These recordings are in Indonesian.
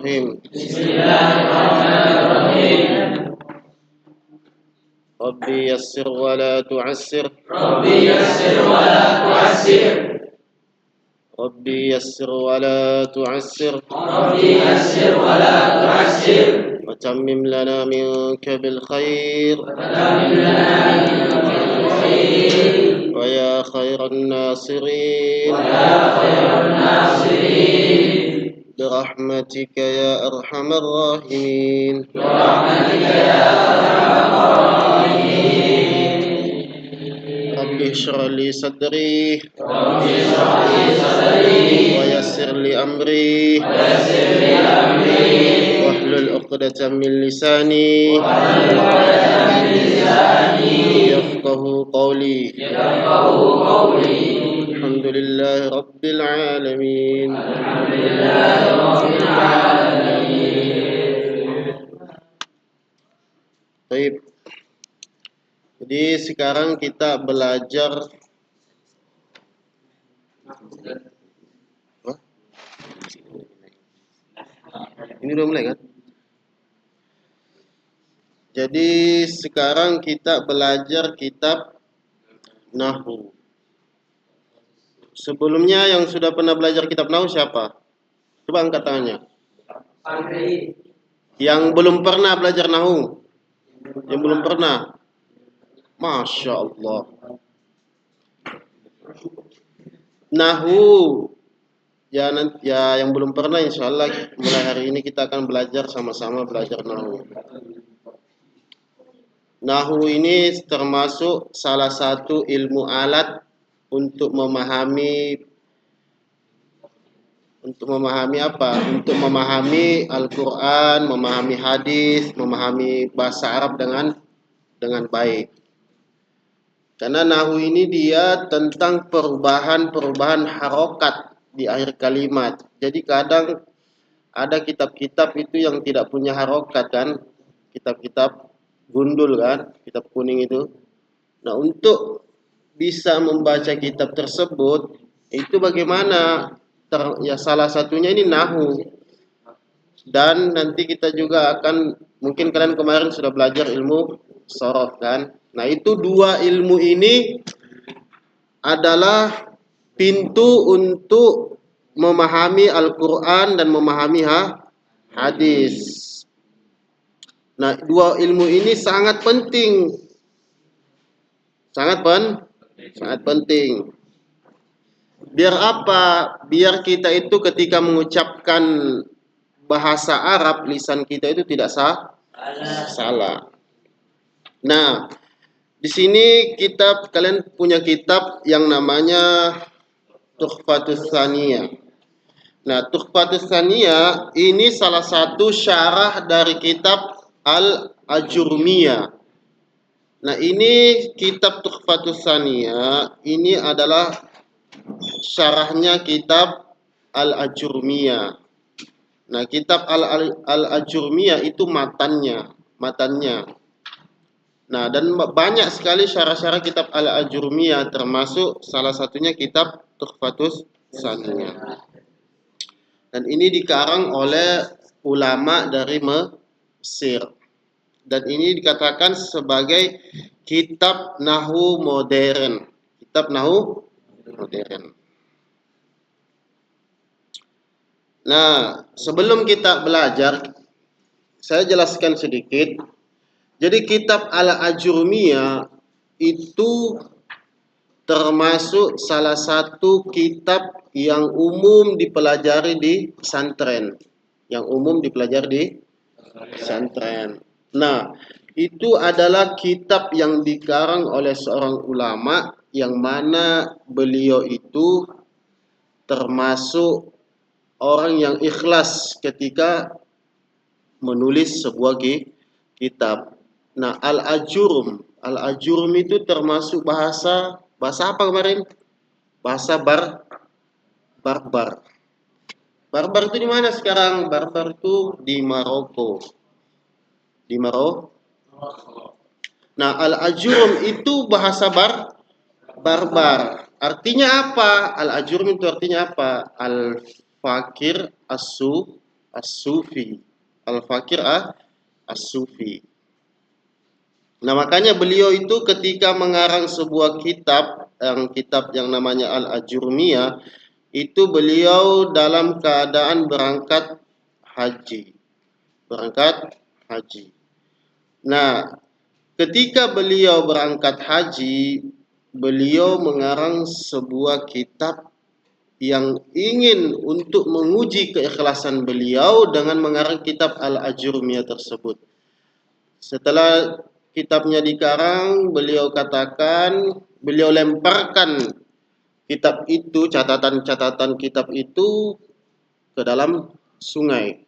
Bismillahirrahmanirrahim. Rabbi yassir wa la tu'assir. Rabbi yassir wa la tu'assir. Rabbi yassir wa la tu'assir. Rabbi yassir wa la tu'assir. Wa tammim lana minka bil khair. Wa tammim lana minka bil khair. Wa ya khairan nasirin. Wa ya khairan nasirin. برحمتك يا أرحم الراحمين. برحمتك يا أرحم الراحمين. رب اشرح لي صدري رب اشرح لي صدري ويسر لي أمري ويسر لي أمري واحلل عقدة من لساني واحلل عقدة من لساني يفقه قولي. يفقهوا قولي. الحمد لله رب العالمين. الحمد لله رب العالمين. Baik. Jadi sekarang kita belajar Ini udah mulai kan? Jadi sekarang kita belajar kitab Nahwu. Sebelumnya yang sudah pernah belajar kitab Nahwu siapa? Coba angkat tangannya. Yang belum pernah belajar Nahwu? Yang belum pernah? Masya Allah. Nahwu. Ya yang belum pernah, insya Allah mulai hari ini kita akan belajar sama-sama belajar Nahwu. Nahwu ini termasuk salah satu ilmu alat untuk memahami apa? Untuk memahami Al-Quran, memahami hadis, memahami bahasa Arab dengan baik. Karena Nahwu ini dia tentang perubahan harokat di akhir kalimat. Jadi kadang ada kitab-kitab itu yang tidak punya harokat kan, kitab-kitab gundul kan, kitab kuning itu. Nah, untuk bisa membaca kitab tersebut itu bagaimana? Ya salah satunya ini Nahwu. Dan nanti kita juga akan, mungkin kalian kemarin sudah belajar ilmu shorof kan. Nah, itu dua ilmu ini adalah pintu untuk memahami Al-Quran dan memahami hadis. Nah, dua ilmu ini sangat penting. Sangat penting. Biar apa? Biar kita itu ketika mengucapkan bahasa Arab, lisan kita itu tidak salah. Nah, di sini kalian punya kitab yang namanya Tuhfatus Tsaniyah. Nah, Tuhfatus Tsaniyah ini salah satu syarah dari kitab Al-Ajurmiyah. Nah, ini kitab Tuhfatus Tsaniyah ini adalah syarahnya kitab Al-Ajurmiyah. Nah, kitab Al-Ajurmiyah itu matannya. Nah, dan banyak sekali syarah-syarah kitab Al-Ajurmiyah, termasuk salah satunya kitab Tuhfatus Tsaniyah. Dan ini dikarang oleh ulama dari Mesir. Dan ini dikatakan sebagai kitab Nahwu modern. Kitab Nahwu modern. Nah, sebelum kita belajar, saya jelaskan sedikit. Jadi kitab Al-Ajurmiyah itu termasuk salah satu kitab yang umum dipelajari di pesantren. Nah, itu adalah kitab yang dikarang oleh seorang ulama yang mana beliau itu termasuk orang yang ikhlas ketika menulis sebuah kitab. Nah, Al-Ajurm itu termasuk bahasa apa kemarin? Bahasa barbar. Barbar itu di mana sekarang? Barbar itu di Maroko. Nah, Al-Ajurm itu bahasa barbar. Artinya apa? Al-Ajurm itu artinya apa? Al-Fakir As-Su As-Sufi. Al-Fakir As-Sufi. Nah, makanya beliau itu ketika mengarang sebuah kitab yang namanya Al-Ajurmiyah, itu beliau dalam keadaan berangkat haji. Berangkat haji. Nah, ketika beliau berangkat haji, beliau mengarang sebuah kitab yang ingin untuk menguji keikhlasan beliau dengan mengarang kitab Al-Ajurmiyah tersebut. Setelah kitabnya dikarang, beliau katakan, beliau lemparkan kitab itu, catatan-catatan kitab itu ke dalam sungai.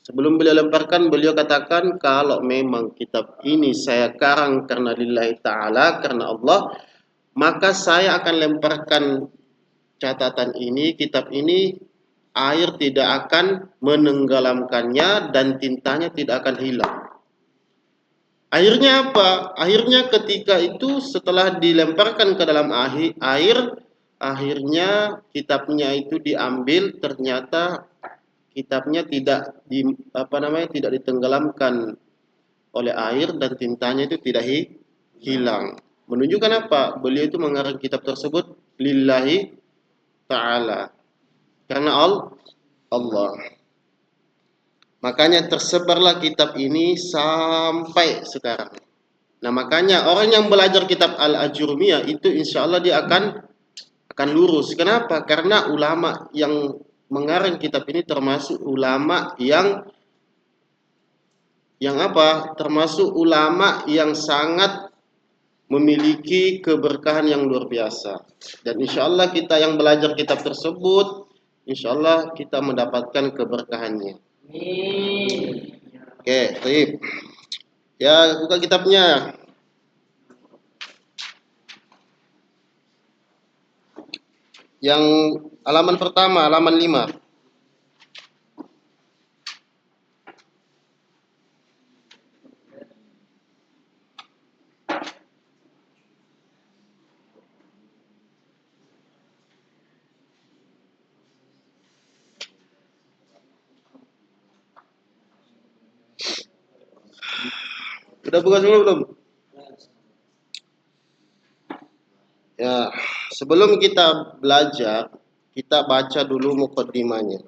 Sebelum beliau lemparkan, beliau katakan, kalau memang kitab ini saya karang karena lillahi ta'ala, karena Allah, maka saya akan lemparkan catatan ini, kitab ini, air tidak akan menenggelamkannya dan tintanya tidak akan hilang. Akhirnya apa? Akhirnya ketika itu setelah dilemparkan ke dalam air, akhirnya kitabnya itu diambil, ternyata kitabnya tidak tidak ditenggelamkan oleh air dan tintanya itu tidak hilang. Menunjukkan apa? Beliau itu mengarang kitab tersebut lillahi ta'ala. Karena Allah. Makanya tersebarlah kitab ini sampai sekarang. Nah, makanya orang yang belajar kitab Al-Ajurmiyah itu insya Allah dia akan lurus. Kenapa? Karena ulama yang mengarang kitab ini termasuk ulama yang apa? Termasuk ulama yang sangat memiliki keberkahan yang luar biasa. Dan insya Allah kita yang belajar kitab tersebut, insya Allah kita mendapatkan keberkahannya. Oke, baik. Ya, buka kitabnya. Yang halaman pertama, halaman 5. Sudah buka semua belum? Ya, sebelum kita belajar, kita baca dulu muqaddimahnya.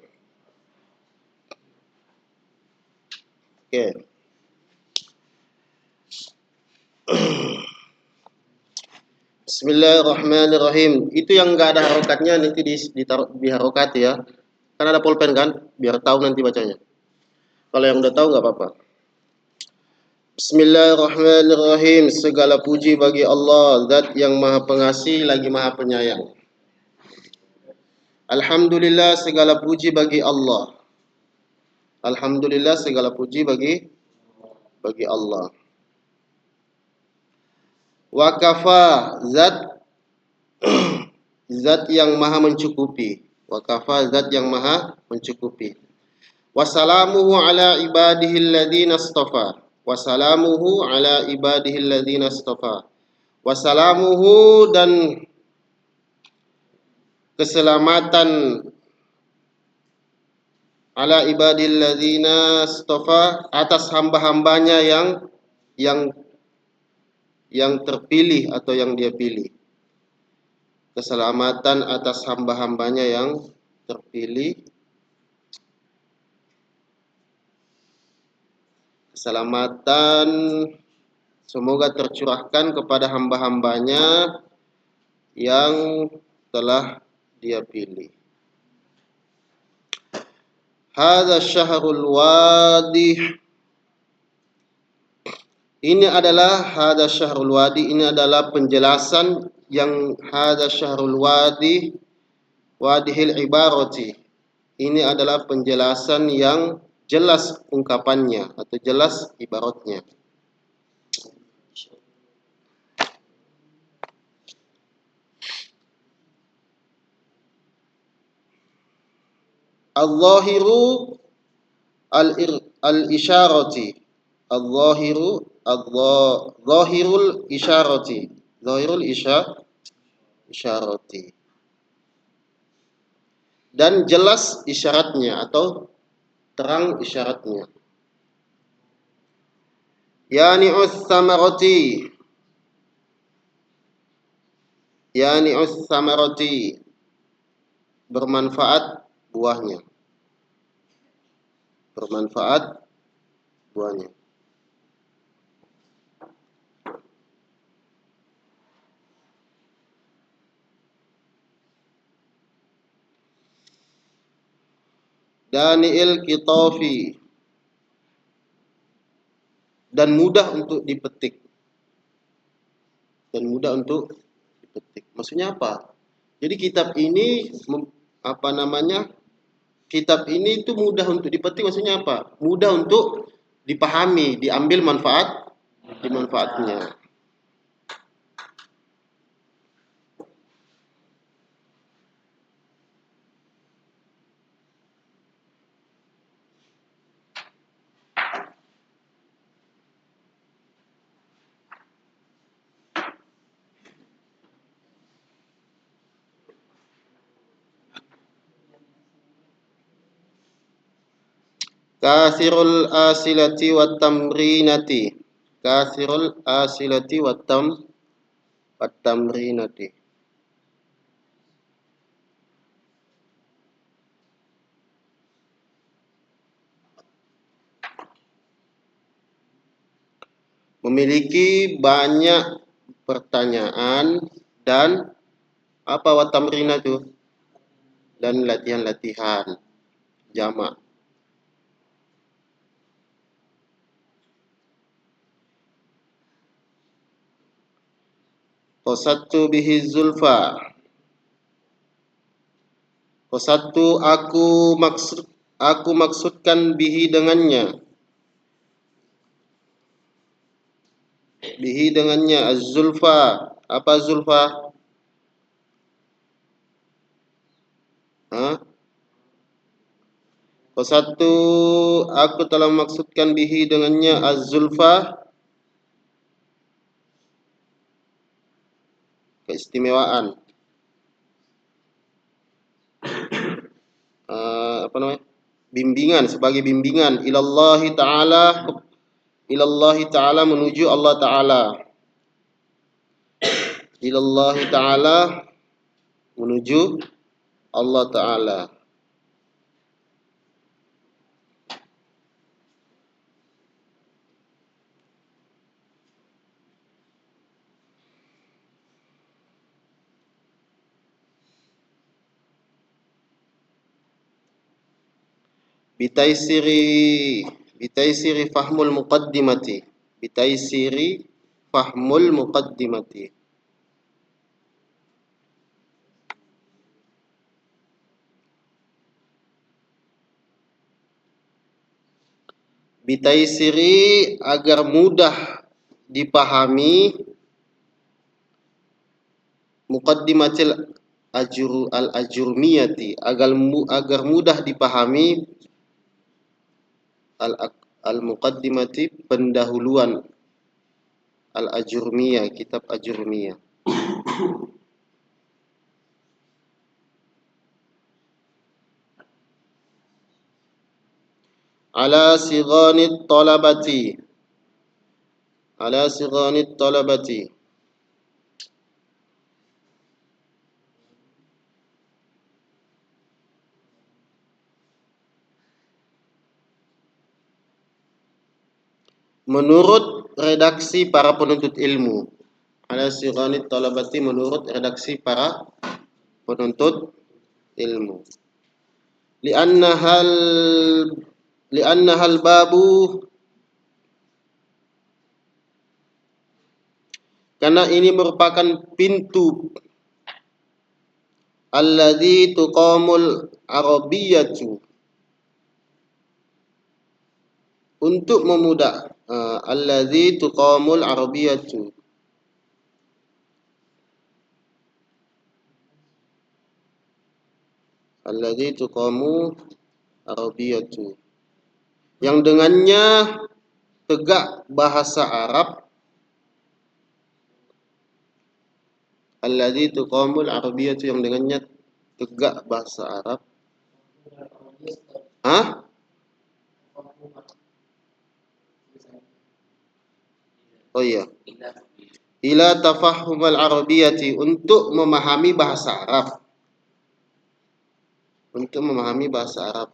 Oke. Bismillahirrahmanirrahim. Itu yang enggak ada harokatnya nanti ditaruh di harokat ya. Kan ada pulpen kan? Biar tahu nanti bacanya. Kalau yang udah tahu enggak apa-apa. Bismillahirrahmanirrahim. Segala puji bagi Allah, Zat yang Maha Pengasih lagi Maha Penyayang. Alhamdulillah, segala puji bagi Allah. Alhamdulillah, segala puji bagi Allah. Wa kafa, zat yang Maha mencukupi. Wa kafa, zat yang Maha mencukupi. Wassalamuhu ala ibadihi alladhina istafa. Wassalamuhu ala ibadihi alladhina istafa. Wassalamuhu dan keselamatan ala ibadihi alladhina istafa atas hamba-hambanya yang terpilih atau yang dia pilih. Keselamatan atas hamba-hambanya yang terpilih. Keselamatan semoga tercurahkan kepada hamba-hambanya yang telah dia pilih. Hadza syahrul wadi. Ini adalah hadza syahrul wadi, ini adalah penjelasan yang hadza syahrul wadi wadihil ibarati. Ini adalah penjelasan yang jelas ungkapannya atau jelas ibaratnya. Al-zahiru al-isyarati. Al-zahiru zahirul isyarati. Zahirul isyarati. Dan jelas isyaratnya atau terang isyaratnya. Yani'us samarati, yani'us samarati, bermanfaat buahnya, bermanfaat buahnya. Dani'il kitafi, dan mudah untuk dipetik. Dan mudah untuk dipetik. Maksudnya apa? Jadi kitab ini kitab ini itu mudah untuk dipetik, maksudnya apa? Mudah untuk dipahami, diambil dimanfaatnya. Kasirul asilati wat tamrinati. Kasirul asilati wat tamrinati. Memiliki banyak pertanyaan dan apa wat tamrina itu? Dan latihan-latihan jamak. Qasattu bihi zulfa. Qasattu aku maksudkan bihi dengannya. Bihi dengannya az-zulfa. Apa zulfa? Hah? Qasattu aku telah maksudkan bihi dengannya az-zulfa, keistimewaan. Apa namanya? Bimbingan, sebagai bimbingan ilallahi ta'ala menuju Allah ta'ala. Ilallahi ta'ala menuju Allah ta'ala. Bitaisiri fahmul muqaddimati. Bitaisiri fahmul muqaddimati. Bitaisiri agar mudah dipahami, muqaddimatil al-ajurmiyati, agar mudah dipahami al-muqaddimati, pendahuluan al-ajurmiyah, kitab ajurmiyah. Ala sighanit talabati, menurut redaksi para penuntut ilmu. Ala sighanit talabati, menurut redaksi para penuntut ilmu. Li'annahal babu, karena ini merupakan pintu, alladzi tuqamul arabiyyatu, untuk memudah, alladzi tuqamul arabiyyatu, alladzi tuqamu arabiyyatu, yang dengannya tegak bahasa Arab. Alladzi tuqamul arabiyyatu, yang dengannya tegak bahasa Arab. Hah? Oh iya. Ila tafahhumal arabiyyati, untuk memahami bahasa Arab. Untuk memahami bahasa Arab.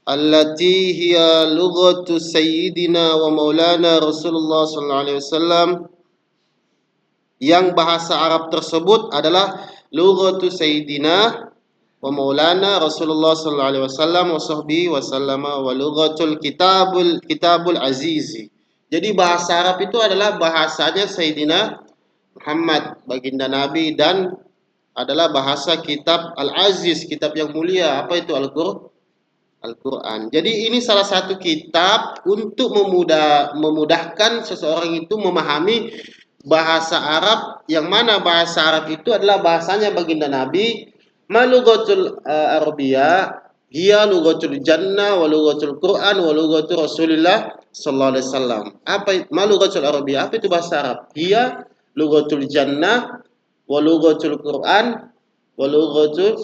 Allati hiya lughatu sayyidina wa maulana Rasulullah sallallahu alaihi wasallam, yang bahasa Arab tersebut adalah lughatu sayyidina wa maulana Rasulullah sallallahu alaihi wasallam wa sahbihi wasallama wa lughatul kitabul azizi. Jadi bahasa Arab itu adalah bahasanya Sayyidina Muhammad, baginda Nabi, dan adalah bahasa kitab Al-Aziz, kitab yang mulia. Apa itu Al-Quran. Jadi ini salah satu kitab untuk memudahkan seseorang itu memahami bahasa Arab, yang mana bahasa Arab itu adalah bahasanya baginda Nabi. Malughatul Arabiyah hiya lughatul jannah wa lughatul Quran wa lughatul Rasulillah sallallahu alaihi wasallam. Apa malughatul Arabiyah? Apa itu bahasa Arab? Hiya lughatul jannah wa lughatul Quran wa lughatul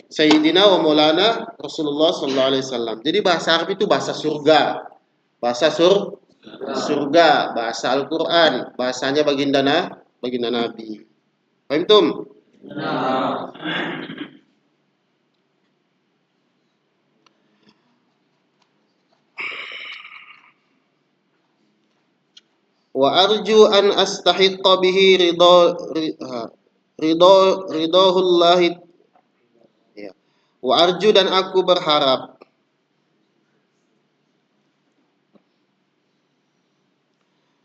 Sayyidina wa Maulana Rasulullah sallallahu alaihi wasallam. Jadi bahasa Arab itu bahasa surga. Bahasa surga, bahasa Al-Qur'an, bahasanya baginda Nabi. Paham tum? Nah. Wa arju an astahiqqa bihi ridahullahi, ya. Wa arju, dan aku berharap,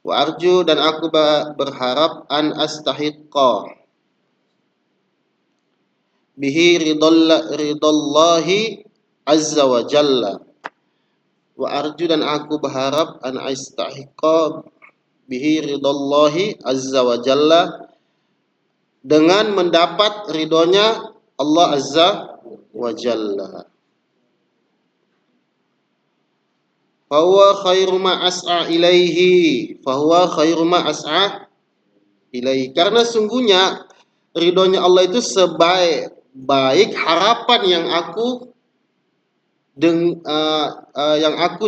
wa arju, dan aku berharap an astahiqqa bihi ridallahi azza wa jalla. Wa arju, dan aku berharap an astahiqqa bihi ridallahi azza wa jalla, dengan mendapat ridhonya Allah azza wa jalla. Fahuwa khairu ma as'a ilaihi, fahuwa khairu ma as'a ilaihi, karena sungguhnya ridhonya Allah itu sebaik-baik harapan yang aku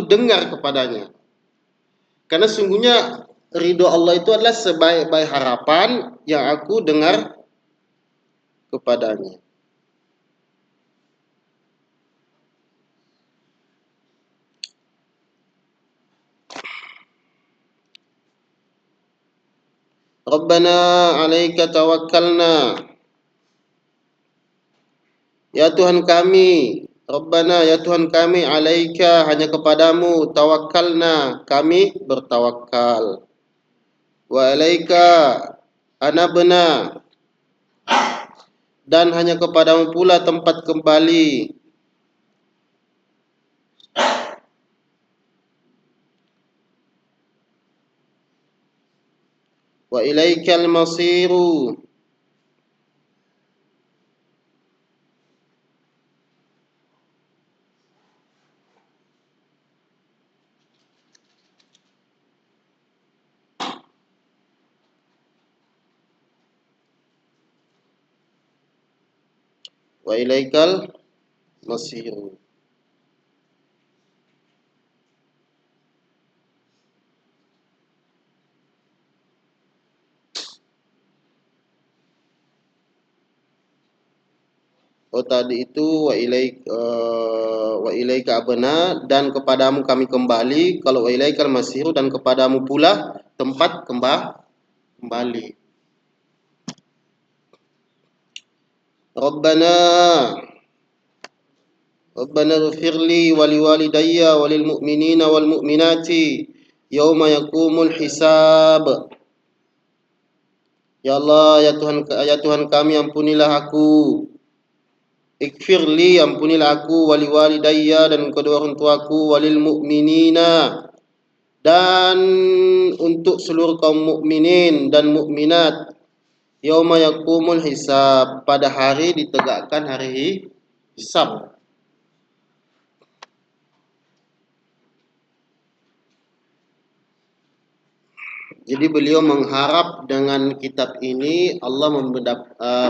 dengar kepadanya. Karena sungguhnya ridho Allah itu adalah sebaik-baik harapan yang aku dengar kepadanya. Rabbana 'alaika tawakkalna, ya Tuhan kami. Rabbana, ya Tuhan kami, 'alaika, hanya kepadamu, tawakkalna, kami bertawakal. Wa 'alaika anabna, dan hanya kepadamu pula tempat kembali. Wa ilaikal masiru, wa ilaikal masiru. Oh tadi itu wa ilaika abna, dan kepadamu kami kembali. Kalau wa ilaikal masiru, dan kepadamu pula tempat kembali. Rabbana ighfirli wa liwalidayya wa lil mu'minina wal mu'minati yauma yaqumul hisab. Ya Allah, ya Tuhan kami, ampunilah aku. Ighfirli, ampunilah aku, wali walidayya, dan kedua orang tuaku, walil mu'minina, dan untuk seluruh kaum mukminin dan mukminat, yauma yaqumul hisab, pada hari ditegakkan hari hisab. Jadi beliau mengharap dengan kitab ini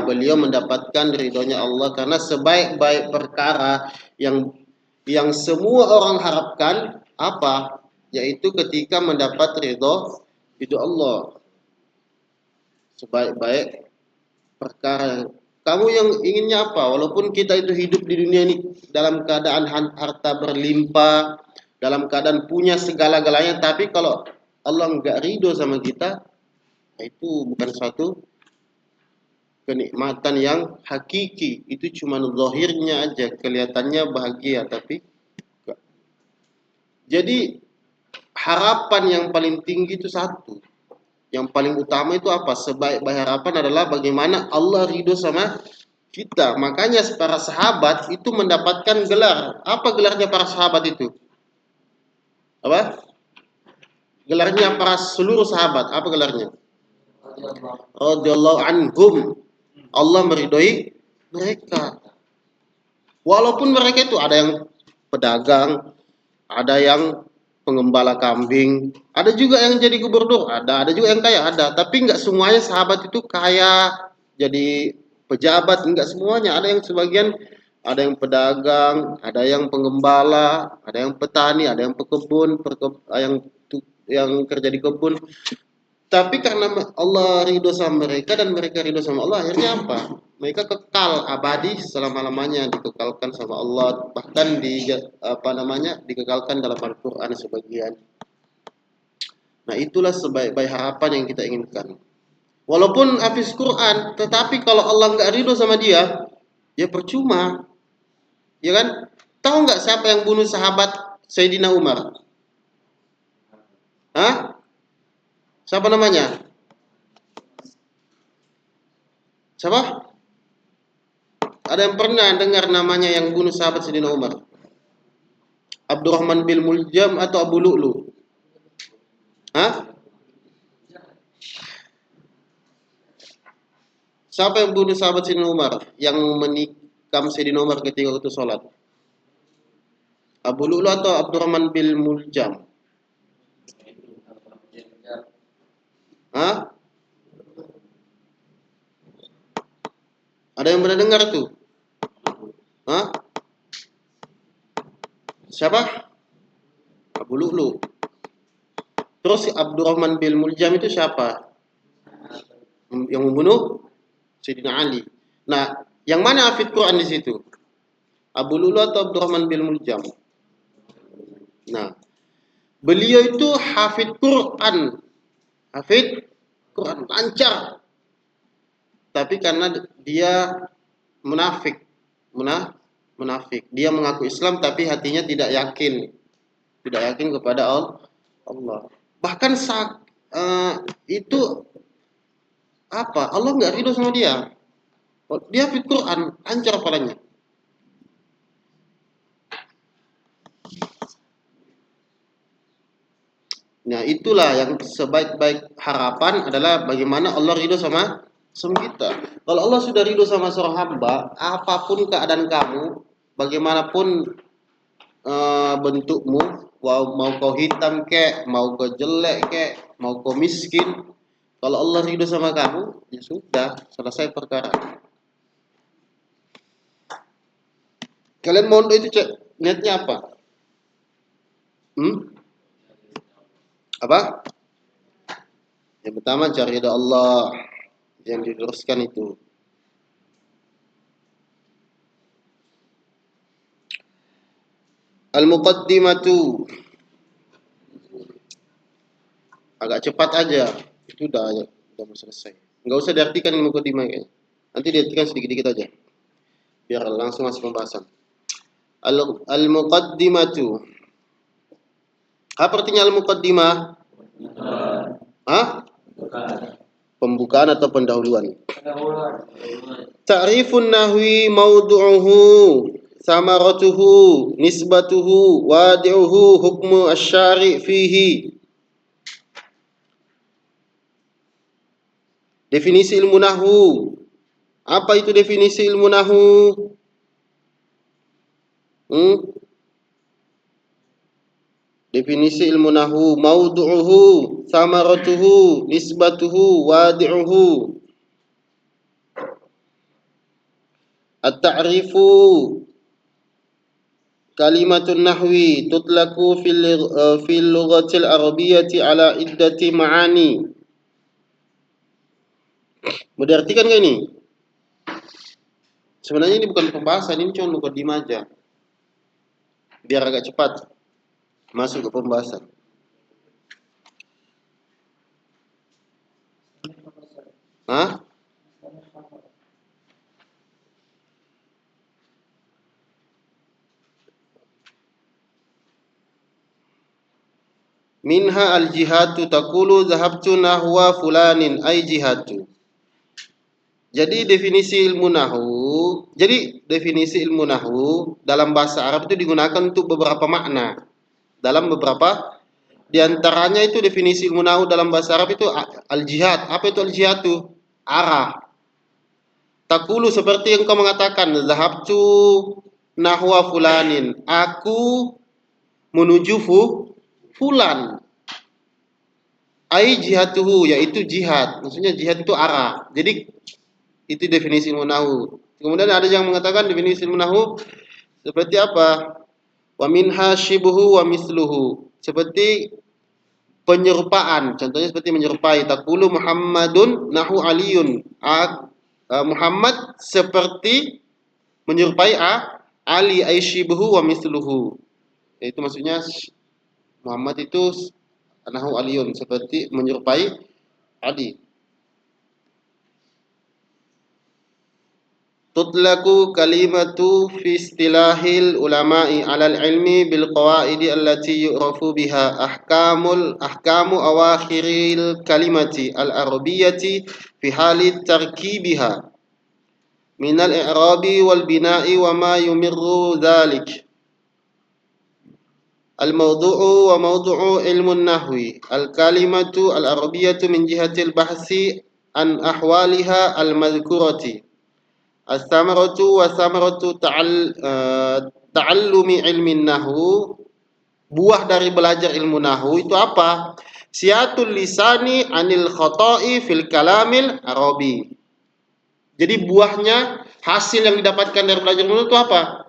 beliau mendapatkan ridhonya Allah, karena sebaik-baik perkara yang semua orang harapkan apa? Yaitu ketika mendapat ridho Allah. Sebaik-baik perkara. Kamu yang inginnya apa? Walaupun kita itu hidup di dunia ini dalam keadaan harta berlimpah, dalam keadaan punya segala-galanya, tapi kalau Allah nggak ridho sama kita, itu bukan suatu kenikmatan yang hakiki. Itu cuma zahirnya aja, kelihatannya bahagia, tapi enggak. Jadi harapan yang paling tinggi itu satu. Yang paling utama itu apa? Sebaik-baik harapan adalah bagaimana Allah ridho sama kita. Makanya para sahabat itu mendapatkan gelar. Apa gelarnya para sahabat itu? Apa? Gelarnya para seluruh sahabat. Apa gelarnya? Radhiyallahu anhum. Allah meridhoi mereka. Walaupun mereka itu ada yang pedagang, ada yang pengembala kambing, ada juga yang jadi gubernur, ada juga yang kaya, ada. Tapi nggak semuanya sahabat itu kaya, jadi pejabat, nggak semuanya. Ada yang sebagian, ada yang pedagang, ada yang pengembala, ada yang petani, ada yang pekebun, yang kerja di kebun. Tapi karena Allah ridho sama mereka dan mereka ridho sama Allah, akhirnya apa? Mereka kekal abadi selama-lamanya, dikekalkan sama Allah, bahkan dikekalkan dalam Al-Qur'an sebagian. Nah, itulah sebaik-baik harapan yang kita inginkan. Walaupun hafiz Quran, tetapi kalau Allah nggak ridho sama dia, ya percuma. Ya kan? Tahu nggak siapa yang bunuh sahabat Sayyidina Umar? Hah? Siapa namanya? Siapa? Ada yang pernah dengar namanya yang bunuh sahabat Sayyidina Umar? Abdurrahman bin Muljam atau Abu Lu'lu? Hah? Siapa yang bunuh sahabat Sayyidina Umar? Yang menikam Sayyidina Umar ketika itu sholat? Abu Lu'lu atau Abdurrahman bin Muljam? Hah? Ada yang pernah dengar tuh? Hah? Siapa? Abu Lu'lu. Terus Abdurrahman bin Muljam itu siapa? Yang membunuh Sayyidina Ali. Nah, yang mana hafid Quran di situ? Abu Lu'lu atau Abdurrahman bin Muljam? Nah, beliau itu hafid Quran. Hafid Quran lancar. Tapi karena dia munafik, munafik. Dia mengaku Islam tapi hatinya tidak yakin. Tidak yakin kepada Allah. Bahkan itu apa? Allah nggak ridho sama dia. Dia hafid Quran, lancar apalanya. Nah, itulah yang sebaik-baik harapan adalah bagaimana Allah ridho sama kita. Kalau Allah sudah ridho sama seorang hamba, apapun keadaan kamu, bagaimanapun bentukmu, mau kau hitam kek, mau kau jelek kek, mau kau miskin, kalau Allah ridho sama kamu, ya sudah, selesai perkara. Kalian mondok itu niatnya apa? Apa? Yang pertama cari ridha Allah, yang diteruskan itu. Al-muqaddimatu. Agak cepat aja. Itu udah mau selesai. Enggak usah diartikan al-muqaddimah kayaknya. Nanti diartikan sedikit-sedikit aja. Biar langsung masuk pembahasan. Al-muqaddimatu. Apa artinya al-muqaddimah? Hah? Pembukaan atau pendahuluan? Ta'rifun nahwi mawdu'uhu, samaratuhu, nisbatuhu, wadi'uhu, hukmu asy-syari' fihi. Definisi ilmu nahwu. Apa itu definisi ilmu nahwu? Definisi ilmu nahwu, maudu'uhu, samaratuhu, nisbatuhu, wadi'uhu. At-ta'rifu, kalimatun nahwi tutlaku fil lughatil arabiyyati ala iddati ma'ani. Mau diartikan gak ini? Sebenarnya ini bukan pembahasan, ini cuma mukadimah aja. Biar agak cepat masuk ke pembahasan. Hah? Minha al-jihatu taqulu zahabtu nahwa fulanin ay jihatu. Jadi definisi ilmu nahwu dalam bahasa Arab itu digunakan untuk beberapa makna. Dalam beberapa di antaranya itu definisi ilmu nahwu dalam bahasa Arab itu al-jihad. Apa itu al-jihatu? Arah. Taqulu seperti yang kau mengatakan, zahabtu nahwa fulanin. Aku menuju fulan. Ai jihatuhu, yaitu jihad. Maksudnya jihad itu arah. Jadi itu definisi ilmu nahwu. Kemudian ada yang mengatakan definisi ilmu nahwu seperti apa? Wa minha shibhu wa misluhu. Seperti penyerupaan. Contohnya seperti menyerupai. Taqulu Muhammadun nahu Aliyun. Muhammad seperti menyerupai Ali, ay shibhu wa misluhu. Itu maksudnya Muhammad itu nahu Aliyun, seperti menyerupai Ali. Tutlaku kalimatu fi istilahil ulama'i 'alal ilmi bil qawaidi allati yu'rafu biha ahkamu awakhiril kalimati al arabiyyati fi hali tarkibiha min al i'rabi wal bina'i wa ma yumirru dhalik. Al mawdu'u wa mawdu'u ilmun nahwi al kalimatu al arabiyyatu min jihatil bahsi an ahwaliha al madhkurati. As-samaratu wa samaratu ta'allumi ilmin nahwu. Buah dari belajar ilmu nahwu itu apa? Siatul lisani anil khata'i fil kalamil arabi. Jadi buahnya, hasil yang didapatkan dari belajar ilmu itu apa?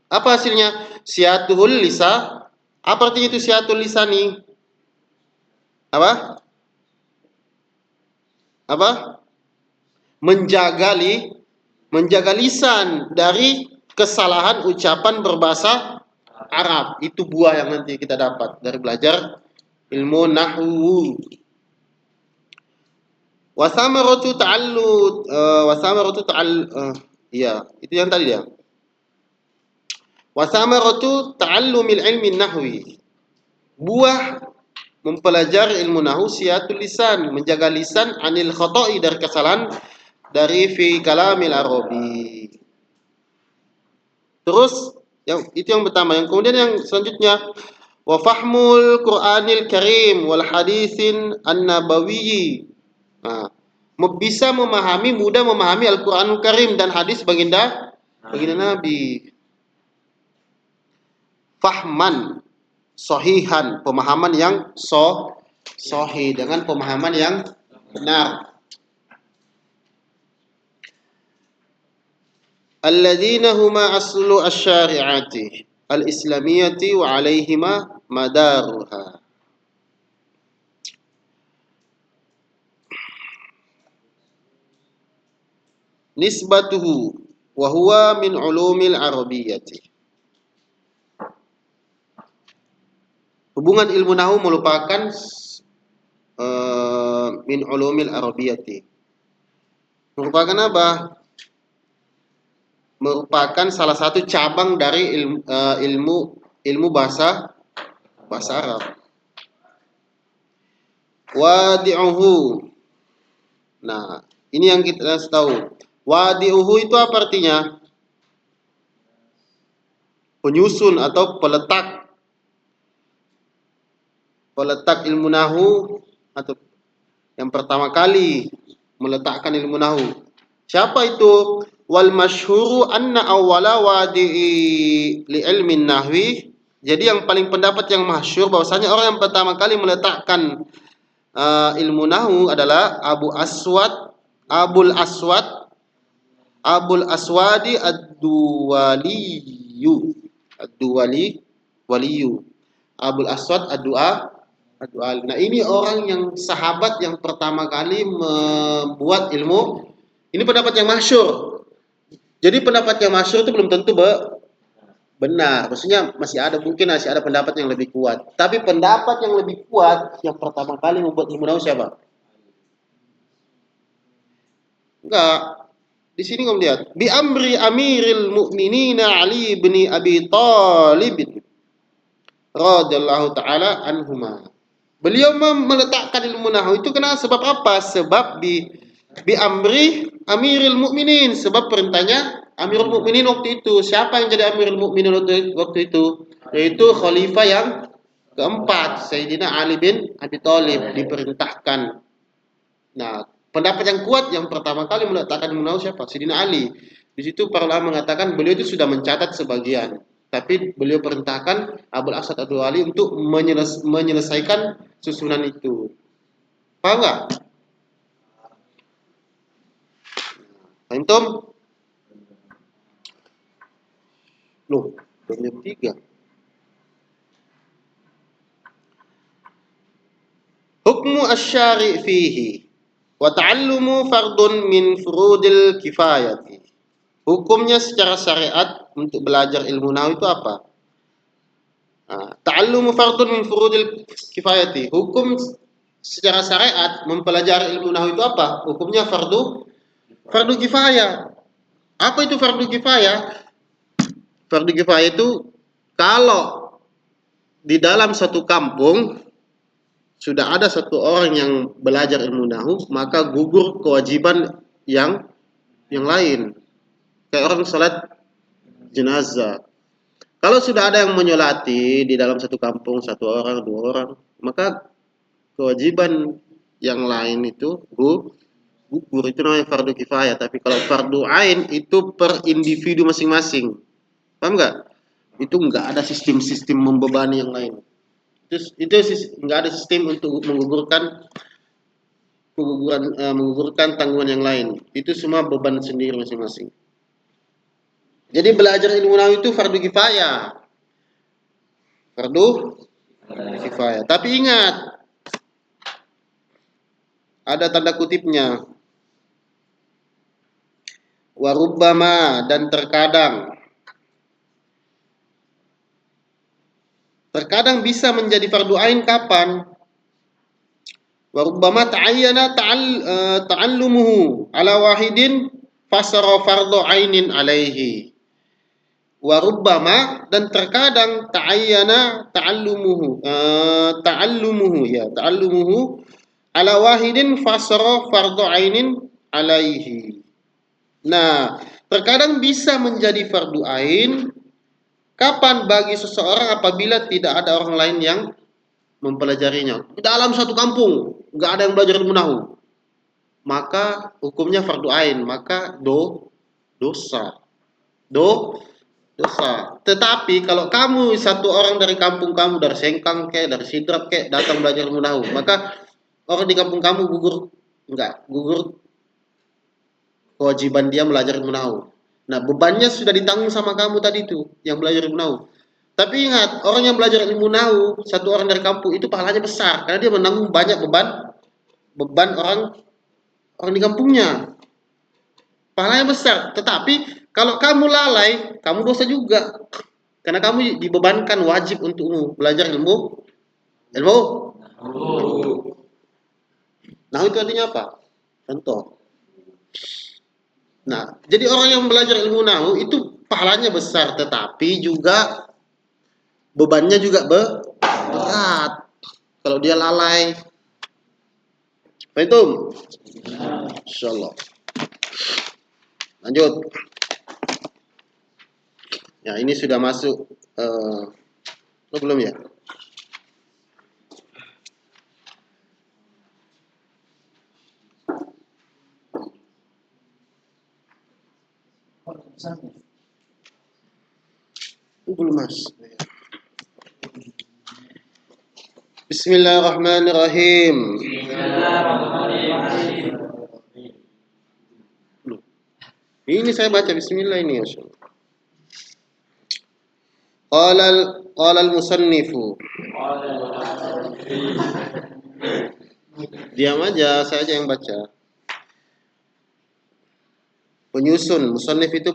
Apa hasilnya? Siatul lisa. Apa artinya itu siatul lisani? Apa? Menjaga lisan dari kesalahan ucapan berbahasa Arab. Itu buah yang nanti kita dapat dari belajar ilmu nahwu. Wasamaratu itu yang tadi ya. Wasamaratu ta'allumil ilmi nahwi. Buah mempelajari ilmu nahwu siatul lisan, menjaga lisan anil khata'i dari kesalahan dari fi kalamil arabi. Terus itu yang pertama. Yang kemudian yang selanjutnya wa fahmul Qur'anil Karim wal hadisin an-nabawiyyi. Nah, bisa mudah memahami Al-Qur'anul Karim dan hadis baginda Nabi. Fahman sahihan, pemahaman yang sahih dengan pemahaman yang benar. Alladzina huma aslu asy-syari'ati al-islamiyyati wa 'alaihima madaruha. Nisbatuhu wa huwa min ulumil arabiyyati. Hubungan ilmu nahwu merupakan min ulumil arabiyyati. Merupakan apa? Merupakan salah satu cabang dari ilmu bahasa Arab. Wadi'uhu. Nah, ini yang kita harus tahu. Wadi'uhu itu apa artinya? Penyusun atau peletak ilmu nahwu, atau yang pertama kali meletakkan ilmu nahwu. Siapa itu? Wal masyhuru anna awwala wadi'i li ilmin nahwi Jadi yang paling pendapat yang masyhur bahwasanya orang yang pertama kali meletakkan ilmu nahu adalah Abul Aswadi Ad-Duwaliyu. Ad-Duwali Waliyu. Abul Aswad Ad-Duwali. Nah, ini orang yang sahabat yang pertama kali membuat ilmu. Ini pendapat yang masyhur. Jadi pendapat yang masyhur itu belum tentu benar. Maksudnya mungkin masih ada pendapat yang lebih kuat. Tapi pendapat yang lebih kuat yang pertama kali membuat ilmu nahu siapa? Enggak. Di sini kamu lihat, bi amri amiril mu'minin Ali bin Abi Thalib radhiyallahu taala anhuma. Beliau meletakkan ilmu nahwu itu karena sebab apa? Sebab bi amri amiril mu'minin, sebab perintahnya Amirul Mukminin waktu itu. Siapa yang jadi Amirul Mukminin waktu itu? Yaitu khalifah yang keempat, Sayyidina Ali bin Abi Thalib diperintahkan. Nah, pendapat yang kuat yang pertama kali meletakkan ilmu nahwu siapa? Sayyidina Ali. Di situ para ulama mengatakan beliau itu sudah mencatat sebagian, tapi beliau perintahkan Abul Asad Ad-Duwali untuk menyelesaikan susunan itu. Paham nggak? Paham Tom? Loh, jam 3. Hukmu asy-syari' fihi wa ta'allumu fardun min furudil kifayati. Hukumnya secara syariat untuk belajar ilmu nahwu itu apa? Ta'allumu fardun min furudil kifayati. Hukum secara syariat mempelajari ilmu nahwu itu apa? Hukumnya fardu kifayah. Apa itu fardu kifayah? Fardu kifayah itu kalau di dalam satu kampung sudah ada satu orang yang belajar ilmu nahwu, maka gugur kewajiban yang lain. Kayak orang salat jenazah. Kalau sudah ada yang menyolati di dalam satu kampung, satu orang, dua orang, maka kewajiban yang lain itu gugur. Itu namanya fardu kifayah. Tapi kalau fardu ain itu per individu masing-masing. Paham nggak? Itu nggak ada sistem-sistem membebani yang lain. Itu nggak ada sistem untuk menggugurkan tanggungan yang lain. Itu semua beban sendiri masing-masing. Jadi belajar ilmu nahwu itu fardu kifayah. Fardu kifayah. Tapi ingat, ada tanda kutipnya. Warubbama, dan terkadang bisa menjadi fardu ain kapan? Warubbama ta'ayyana ta'allumuhu ala wahidin fasara fardu ainin alaihi. Warubbama, dan terkadang ta'ayyana ta'allumuhu ala wahidin fasara fardu ainin alaihi. Nah, terkadang bisa menjadi fardu ain kapan? Bagi seseorang apabila tidak ada orang lain yang mempelajarinya. Dalam satu kampung nggak ada yang belajar ilmu nahwu, maka hukumnya fardu ain, maka dosa. Tetapi kalau kamu satu orang dari kampung kamu, dari Sengkang dari Sidrap datang belajar ilmu nahwu, maka orang di kampung kamu gugur kewajiban dia belajar ilmu nahwu. Nah, bebannya sudah ditanggung sama kamu tadi itu yang belajar ilmu nahwu. Tapi ingat, orang yang belajar ilmu nahwu, satu orang dari kampung itu pahalanya besar karena dia menanggung banyak beban orang di kampungnya. Pahalanya besar. Tetapi kalau kamu lalai, kamu dosa juga. Karena kamu dibebankan wajib untuk belajar ilmu. Nah, itu artinya apa? Contoh. Nah, jadi orang yang belajar ilmu nahwu itu pahalanya besar, tetapi juga bebannya juga berat. Kalau dia lalai. Faham? Insyaallah. Lanjut. Ya, ini sudah masuk belum ya? Belum, Mas. Bismillahirrahmanirrahim. Loh, ini saya baca bismillah ini ya. Qala al-musannifu. Diam aja, saya aja yang baca. Penyusun, musannif itu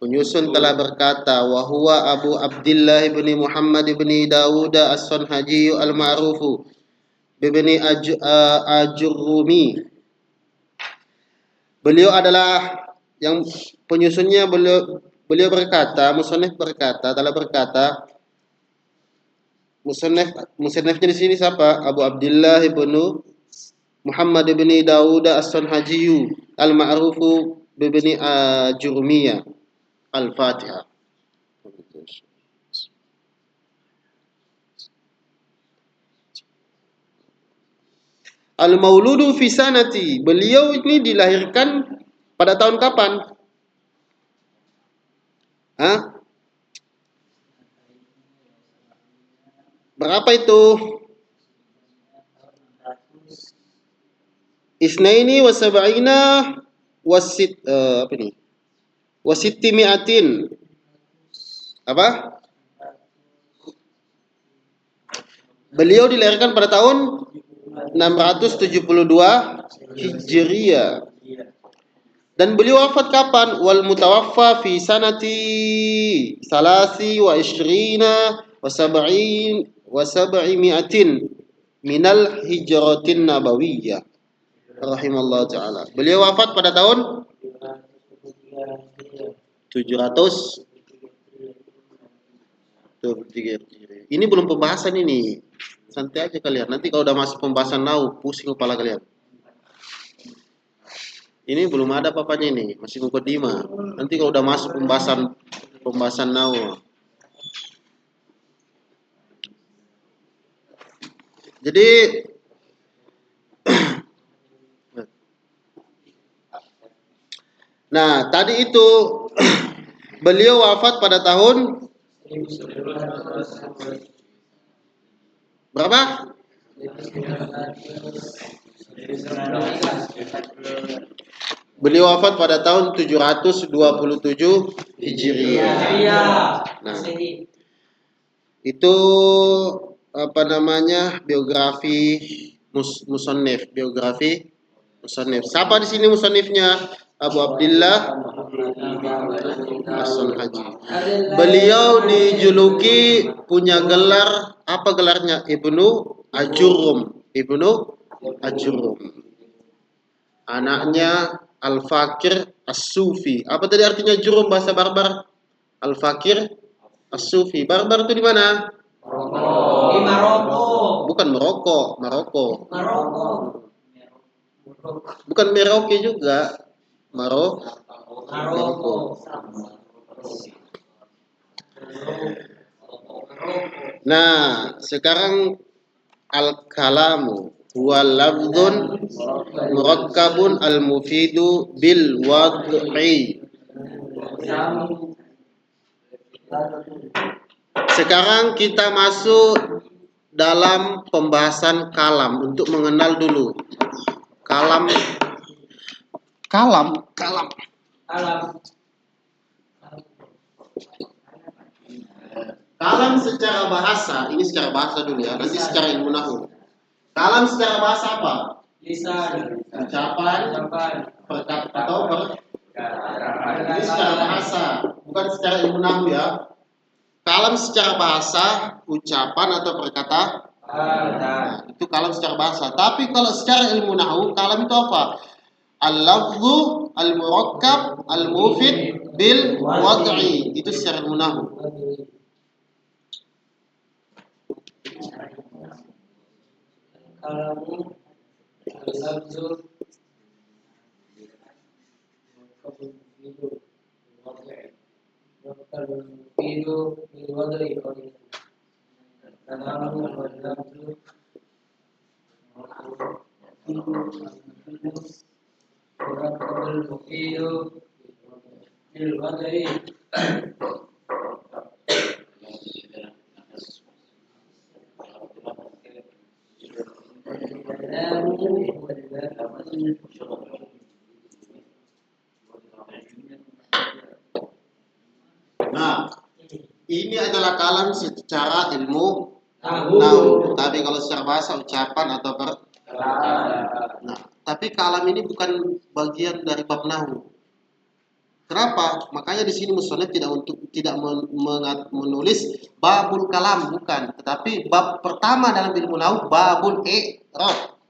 penyusun telah berkata, wa huwa Abu Abdullah ibni Muhammad ibni Dawud as-Sanhaji al-ma'rufu ibni Ajurrumi. Beliau adalah yang penyusunnya, beliau berkata, musannif berkata, telah berkata, musannifnya di sini siapa? Abu Abdullah ibnu Muhammad ibni Dawud as-Sanhaji al-ma'rufu ibni Ajurmiyah. Al-Fatihah. Al-Mauludu fi sanati. Beliau ini dilahirkan pada tahun kapan? Hah? Berapa itu? Isnaini wa sab'ina wasit apa ini? Wasittimi'atin. Apa? Beliau dilahirkan pada tahun 672 Hijriyah. Dan beliau wafat kapan? Wal mutawaffa fi sanati salasi wa ishrina wa sab'imi'atin minal hijratin nabawiyah. Rahimallahu ta'ala. Beliau wafat pada tahun 700. Ini belum pembahasan ini. Santai aja kalian. Nanti kalau udah masuk pembahasan nahwu, pusing kepala kalian. Ini belum ada apa-apanya ini, masih mukadimah. Nanti kalau udah masuk pembahasan nahwu. Jadi nah, tadi itu beliau wafat pada tahun berapa? Beliau wafat pada tahun 727 Hijriah. Nah, itu apa namanya? Biografi musannif, biografi musannif. Siapa di sini musannifnya? Abu Abdullah As-Sanhaji. Beliau dijuluki punya gelar, apa gelarnya? Ibnu Ajurrum. Ibnu Ajurrum. Anaknya Al-Fakir As-Sufi. Apa tadi artinya Jurum bahasa Barbar? Al-Fakir As-Sufi. Barbar itu di mana? Di Maroko. Bukan Maroko, Maroko. Maroko. Bukan Merauke juga. Maroko. Nah, sekarang al-kalamu huwa lafdhun murakkabun al-mufidu bil wad'i. Sekarang kita masuk dalam pembahasan kalam untuk mengenal dulu. Kalam secara bahasa, ini secara bahasa dulu ya, nanti secara ilmu nahwu. Kalam secara bahasa apa? Lisan, ucapan, perkata atau ini secara bahasa, bukan secara ilmu nahwu ya. Kalam secara bahasa, ucapan atau perkata, nah, itu kalam secara bahasa. Tapi kalau secara ilmu nahwu, kalam itu apa? Al-lafzu al-murakkab al-mufid bil wad'i. Itu secara ilmu nahwu. kalamu, al-lafzu, al-mufidu bil wad'i. Kalamu al-lafzu al-mufidu bil wad'i. Ini adalah kalam secara ilmu Nahu. nahu. Tapi kalau secara bahasa ucapan atau nah, tapi kalam ini bukan bagian dari bab nahu. Kenapa? Makanya di sini musannif tidak menulis babul kalam, bukan, tetapi bab pertama dalam ilmu nahu babul i'rab.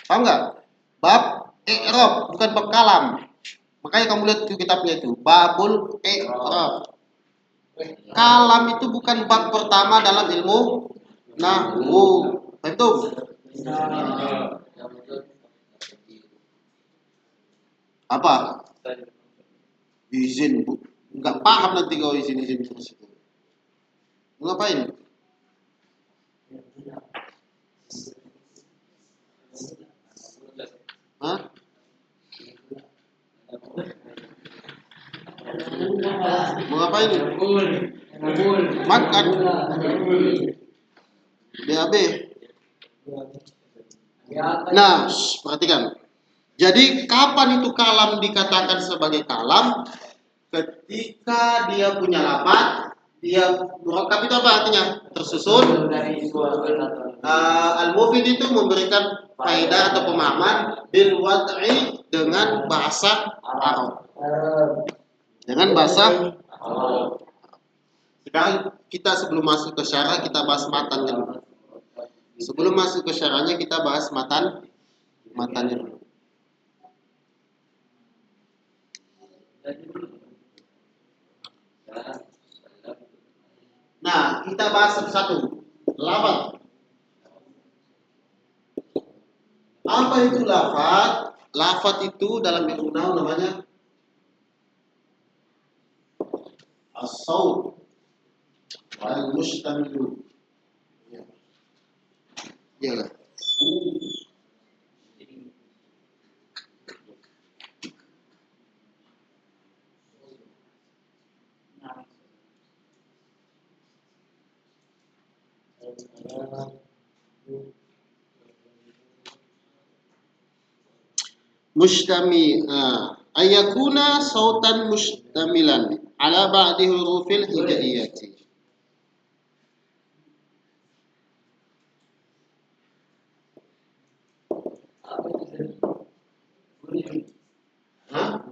Paham nggak? Bab i'rab, bukan bab kalam. Makanya kamu lihat di kitabnya itu babul i'rab. Kalam itu bukan bab pertama dalam ilmu nahwu. Betul? Apa? Izin, Bu. Enggak paham nanti kau izin terus itu. Ngapain? Hah? Mau ngapain? Makan. BAB. Nah, perhatikan. Jadi kapan itu kalam dikatakan sebagai kalam? Ketika dia punya lafaz, dia murakkab itu apa artinya? Tersusun. Al-Mufid itu memberikan faedah atau pemahaman bil wad'i dengan bahasa Arab. Dengan bahasa Arab. Sekarang kita sebelum masuk ke syarah kita bahas matannya dulu. Sebelum masuk ke syarahnya kita bahas matannya dulu. Nah, kita bahas satu-satu. Lafaz. Apa itu lafaz? Lafaz itu dalam ilmu nahwu namanya as-saut al-mustamil. Ya lah. Mustami ayakuna sautan mustamilan ala ba'di hurufil hijaiyati. Hah?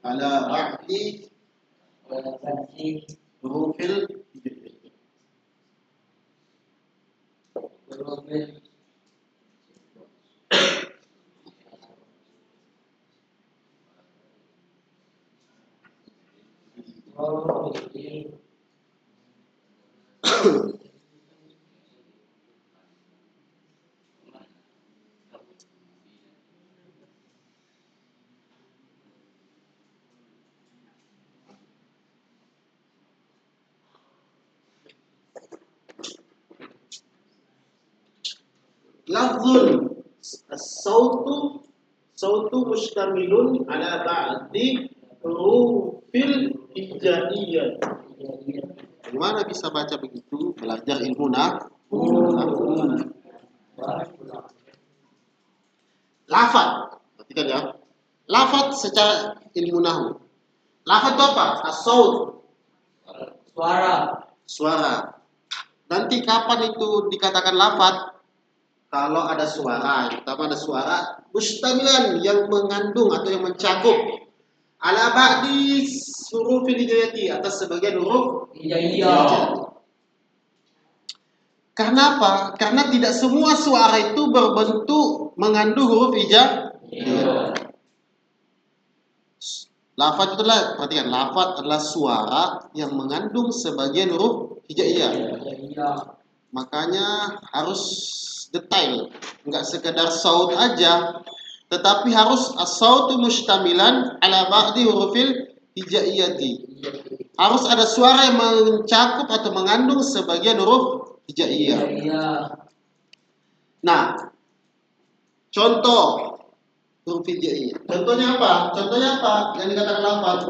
Ala ba'di hurufil hijaiyati. Lafzun sautu mustamilun ala ba'di hurufil hijaiyah. Gimana bisa baca begitu? Belajar ilmu nahwu. Lafaz, perhatikan ya. Lafaz secara ilmu nahwu. Lafaz itu apa? As-saut. Suara. Nanti kapan itu dikatakan lafaz? Kalau ada suara, pertama ada suara mustamilan yang mengandung atau yang mencakup ala ba'di hurufil hijaiyati atas sebagian huruf hijaiyah. Karena apa? Karena tidak semua suara itu berbentuk mengandung huruf hijaiyah. Lafaz itulah, perhatikan, lafaz adalah suara yang mengandung sebagian huruf hijaiyah. Makanya harus detail, enggak sekedar saut aja, tetapi harus as-sautu mustamilan ala ba'di hurufil hijaiyati. Harus ada suara yang mencakup atau mengandung sebagian huruf hijaiyah. Nah, contoh huruf hijaiyah. Contohnya apa? Yang dikatakan lafaz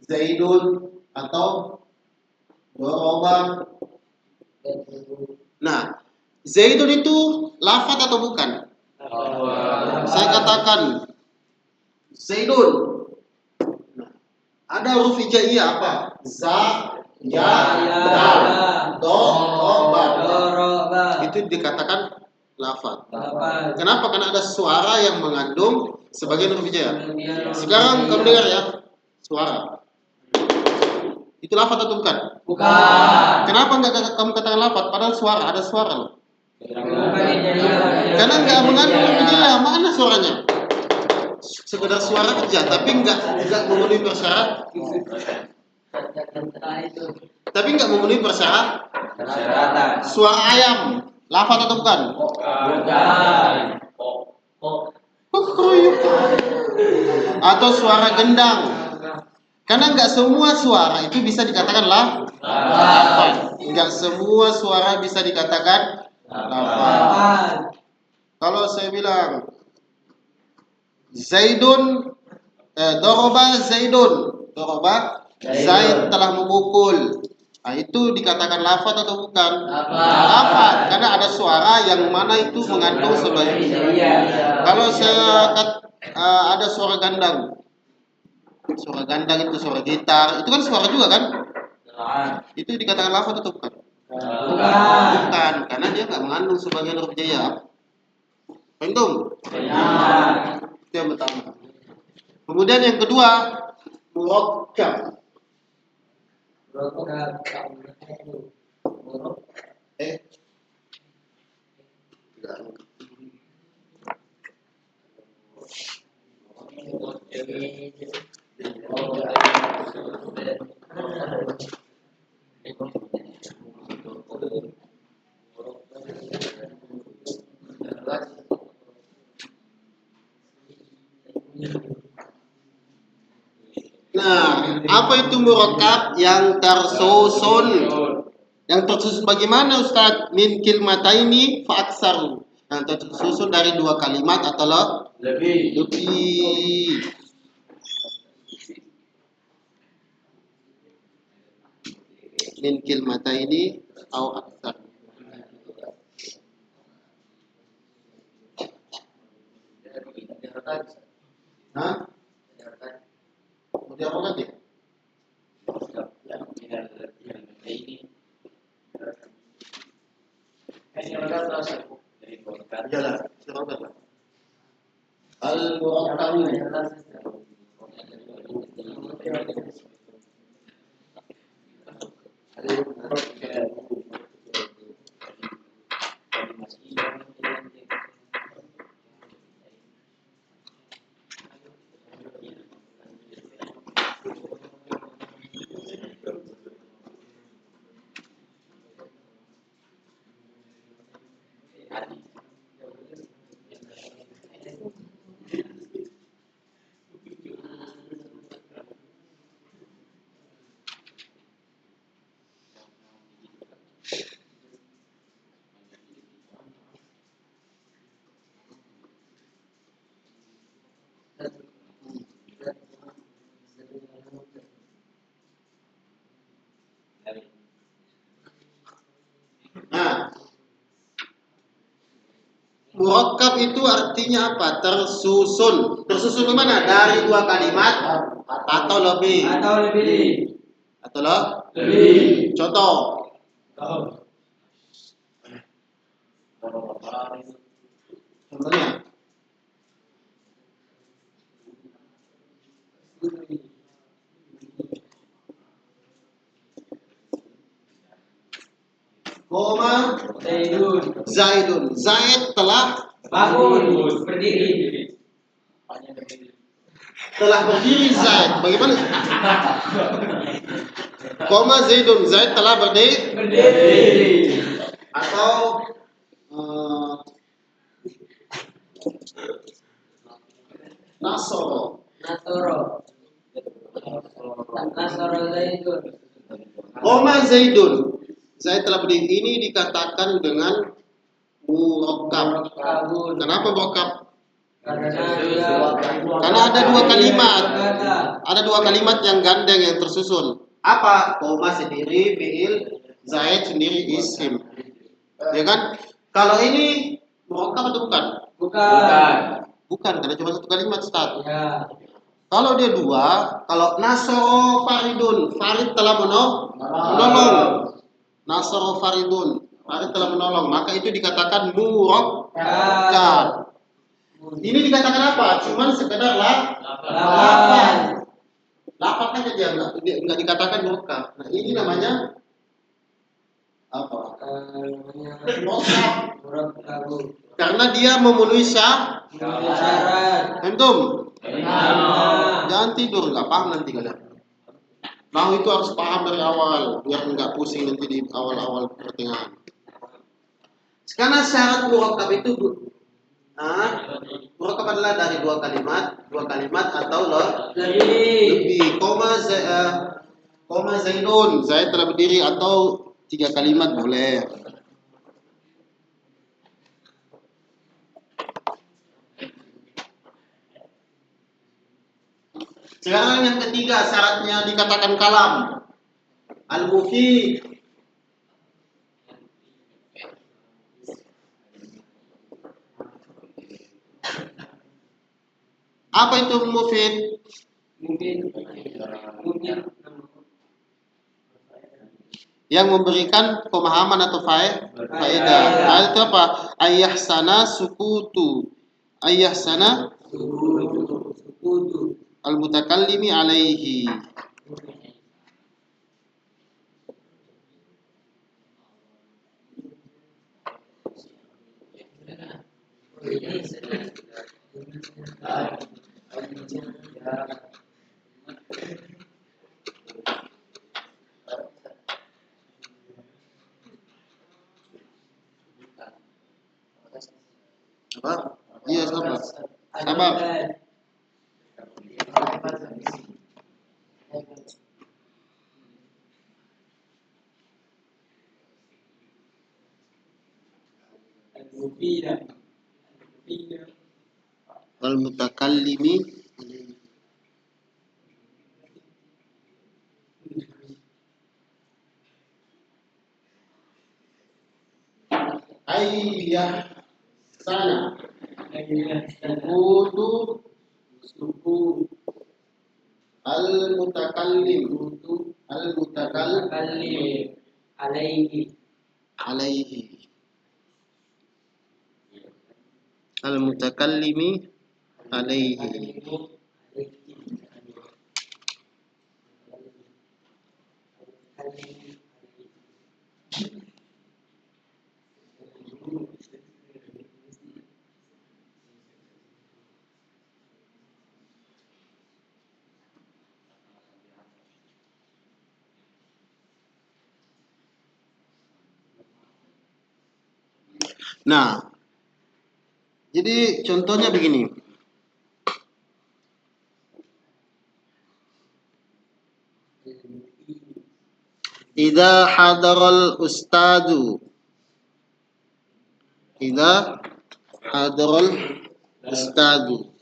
Zaidun atau Doroba Nah, Zaidun itu lafaz atau bukan? Saya katakan Zaidun. Nah, ada huruf hijaiyah apa? Za, ya, dal, do, ba. Itu dikatakan lafaz. Kenapa? Karena ada suara yang mengandung sebagian huruf hijaiyah. Sekarang kamu dengar ya, suara. Itu lafaz atau bukan? Bukan. Kenapa enggak kamu katakan lafaz? Padahal suara, ada suara loh. Bukan. Karena enggak mengandung huruf hijaiyah. Mana suaranya? Sekedar suara aja, tapi enggak memenuhi persyarat. Tapi enggak memenuhi persyarat. Suara ayam, lafaz atau bukan? Bukan. Atau suara gendang. Karena enggak semua suara itu bisa dikatakan lafaz. Enggak semua suara bisa dikatakan lafaz. Kalau saya bilang Zaidun, doroba Zaidun, doroba Zaid telah memukul. Nah, itu dikatakan lafaz atau bukan? Lafaz. Karena ada suara yang mana itu mengandung sebagai. Kalau saya ada suara gandang. Suara gandang itu suara gitar, itu kan suara juga kan? Itu dikatakan lafaz atau bukan? Bukan, karena dia nggak mengandung sebagian huruf hijaiyah. Paham? Itu yang pertama. Kemudian yang kedua, murakkab. Nah, apa itu murakkab? Yang tersusun. Yang tersusun bagaimana Ustaz? Min kilmataini fa aksaru. Yang tersusun dari dua kalimat atau lebih. Min kilmataini atau aksar. Hah? Mau diapakan dia? Jalan, silakan. Al-Mu'tawu. Nah, murakkab itu artinya apa? Tersusun. Tersusun kemana? Dari dua kalimat atau lebih. Atau lebih. Contoh. Contohnya. Koma Zaidun. Zaid telah bangun, berdiri. Telah berdiri Zaid. Bagaimana? Koma Zaidun. Zaid telah berdiri. Atau Nasoro Zaidun. Koma Zaidun. Zaid telah berdiri. Ini dikatakan dengan murakkab. Kenapa murakkab? Karena ada dua kalimat. Ada dua kalimat yang gandeng yang tersusun. Apa? Koma sendiri fiil Zaid sendiri isim. Ya kan? Kalau ini murakkab atau bukan? Bukan. Bukan, karena cuma satu kalimat Ustaz. Ya. Kalau dia dua, kalau nasoro faridun, farid telah menolong. Nasoro faridun, farid telah menolong, maka itu dikatakan murakkab. Ini dikatakan apa? Cuman sekedar lafaz. Lafaz kan aja enggak dikatakan murakkab. Nah, ini namanya apa? Murakkab. Karena dia memenuhi syarat. Antum? Jangan tidur, nggak paham nanti kalian. Nah itu harus paham dari awal, biar nggak pusing nanti di awal-awal pertengahan. Karena syarat murakkab itu murakkab adalah dari dua kalimat atau lebih. Koma Zaidun, Zaid telah berdiri, atau 3 kalimat boleh. Sekarang yang ketiga syaratnya dikatakan kalam. Al-mufid. Apa itu mufid? Yang memberikan pemahaman atau faedah. Itu apa? Ayyahsana sukutu. Ayyahsana al-mutakallimi alaihi. Apa? Iya, sabar. Sabar. Al-mutakallimi ayyah sana suku al-mutakallim alaihi al-mutakallimi alaihi. Nah, jadi contohnya begini. Idza hadaral ustadu. Idza hadaral ustadu.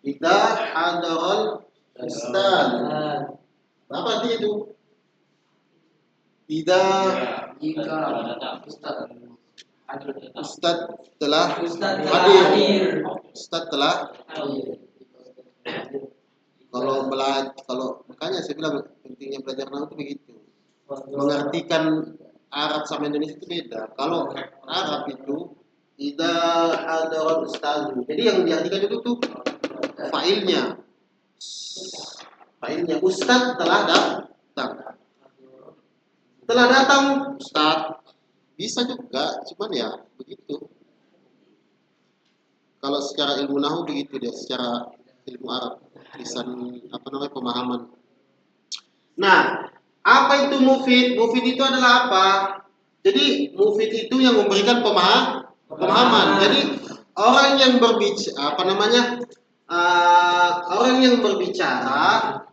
Idza hadaral ustad. Apa artinya itu? Idza ustad telah hadir. Ustad telah kalau makanya saya bilang pentingnya belajar nahu itu begitu. Mengartikan Arab sama Indonesia itu beda. Kalau Arab itu idza hadaral ustad. Jadi yang diartikan itu tuh failnya ustaz telah datang ustaz bisa juga, cuman ya begitu. Kalau secara ilmu nahu begitu dia, secara ilmu Arab lisan pemahaman. Nah, apa itu mufid? Mufid itu adalah apa? Jadi mufid itu yang memberikan pemahaman. Jadi orang yang berbicara orang yang berbicara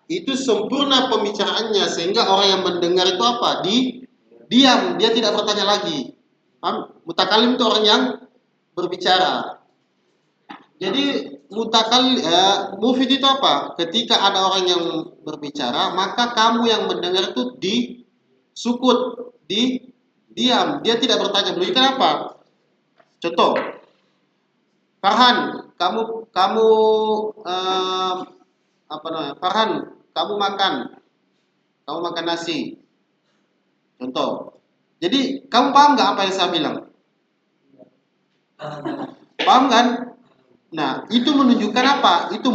itu sempurna pembicaraannya sehingga orang yang mendengar itu apa? Diam, dia tidak bertanya lagi. Paham? Mutakalim itu orang yang berbicara. Jadi mufid itu apa? Ketika ada orang yang berbicara, maka kamu yang mendengar itu disukut, diam. Dia tidak bertanya. Berikan apa? Contoh, Farhan, kamu apa namanya? Farhan, kamu makan nasi. Contoh. Jadi kamu paham nggak apa yang saya bilang? Paham kan? Nah, itu menunjukkan apa? Itu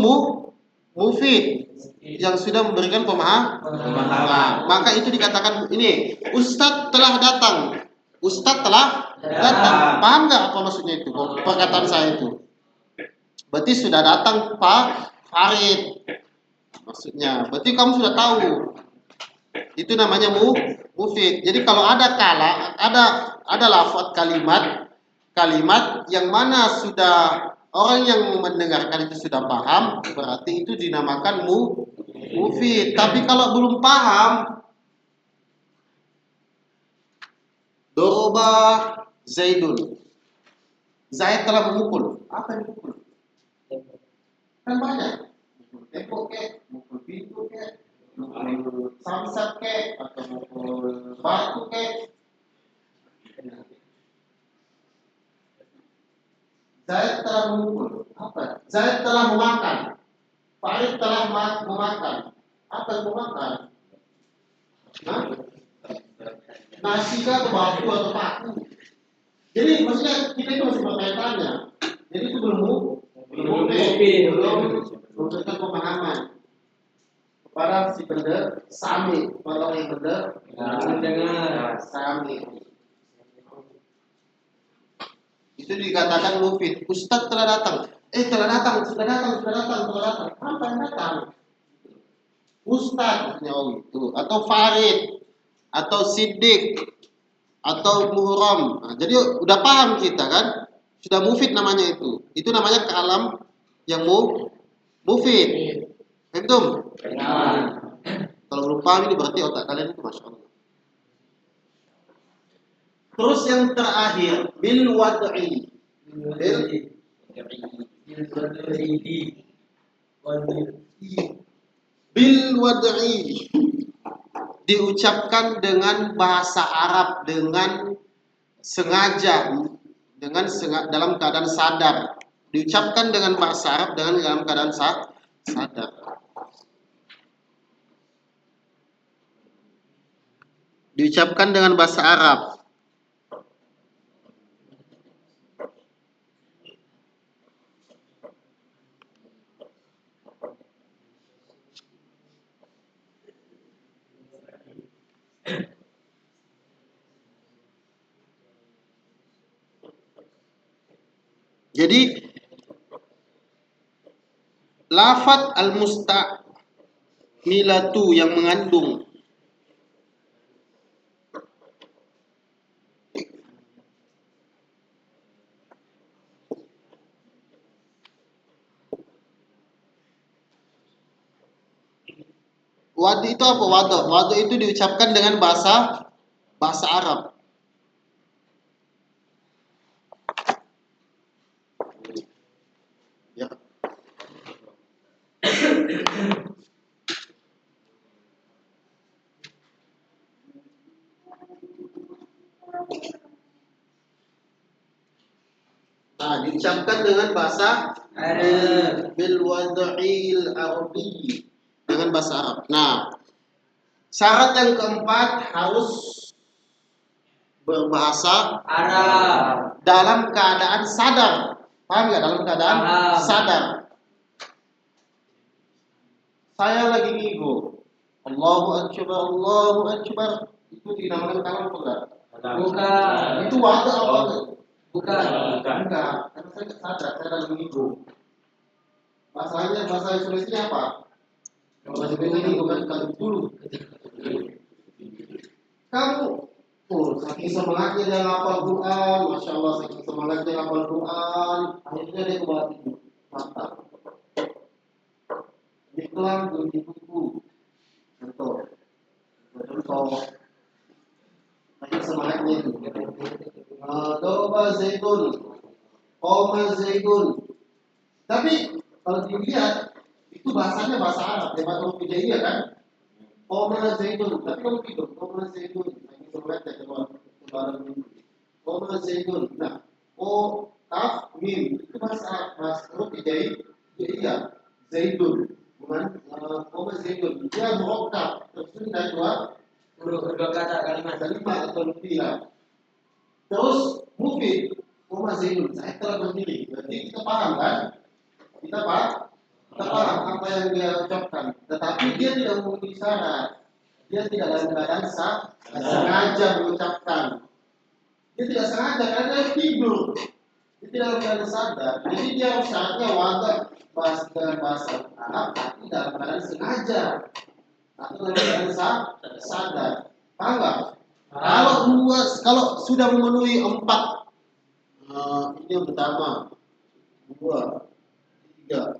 mufid yang sudah memberikan pemahaman. Maka itu dikatakan ini, Ustadz telah datang. Ustadz telah datang. Paham nggak apa maksudnya itu? Perkataan saya itu. Berarti sudah datang Pak Farid. Maksudnya, berarti kamu sudah tahu. Itu namanya mufid. Jadi kalau ada lafaz kalimat yang mana sudah orang yang mendengarkan itu sudah paham, berarti itu dinamakan mufid. Tapi kalau belum paham, doroba Zaidun. Zaid telah memukul. Apa yang memukul? Kan banyak. Mukul tembok kek, mukul pintu kek, mukul samsat kek, atau mukul batu kek. Zaid telah memukul. Apa? Zaid telah memakan. Farid telah memakan. Apa yang memakan? Hah? Nasi kah atau batu atau paku? Jadi maksudnya kita itu masih bertanya-tanya. Jadi itu belum memberikan pemahaman kepada si sami, kepada orang yang mendengar sami. Itu dikatakan mufid. Ustadz telah datang. Sudah datang. Apa yang datang? Ustadz, itu. Atau Farid, atau Siddiq, atau Muhram. Nah, jadi udah paham kita kan? Sudah mufid namanya itu. Itu namanya kalam yang mufid. Betul? Kalau belum paham ini berarti otak kalian itu masya Allah. Terus yang terakhir bil wad'i. Bil wad'i diucapkan dengan bahasa Arab dengan sengaja dalam keadaan sadar. Diucapkan dengan bahasa Arab dengan dalam keadaan sadar. Diucapkan dengan bahasa Arab. Jadi lafaz al-mustamilatu yang mengandung wadi itu apa? Wadu itu diucapkan dengan bahasa Arab. Ya. Nah, diucapkan dengan bahasa Arab. Bil wad'il arabi, dengan bahasa Arab. Nah, syarat yang keempat harus berbahasa Arab dalam keadaan sadar. Paham nggak? Dalam keadaan sadar. Saya lagi ngigo. Allahu Akbar. Itu dinamakan kalam enggak? Bukan. Itu wada apa? Bukan. Karena saya sadar, saya lagi ngigo. Bahasa Indonesia apa? Bahasa Indonesia bukan kalau dulu. Kamu Oh, saking semangatnya dia ngapal Quran, masya Allah, saking semangatnya ngapal Quran, akhirnya dia kebawa tidur. Mantap. Dikelang di buku, contoh, contoh, saking semangatnya itu. Doba zaitun, koma zaitun. Tapi kalau dilihat itu bahasanya bahasa Arab, ya bahasa Hijaiyah kan? Koma zaitun, tapi kamu tidur, koma zaitun, saking semangatnya keluar minggu. Koma zaitun. Nah, o kaf mim itu bahasa huruf hijaiyah zaitun, bukan koma zaitun. Dia murokkab tersusun dari dua kata kalimat atau lebih lah. Terus mufid koma zaitun. Saya telah berdiri. Berarti kita paham kan? Kita paham apa yang dia ucapkan. Tetapi dia tidak memenuhi syarat. Dia tidak dalam keadaan sengaja mengucapkan. Dia tidak sengaja karena dia tidur. Dia tidak dalam keadaan sadar. Jadi dia syaratnya wadah dengan bahasa Arab, tapi dalam keadaan sengaja atau dalam keadaan sadar. Paham nggak? Kalau sudah memenuhi empat, ini yang pertama, dua, tiga,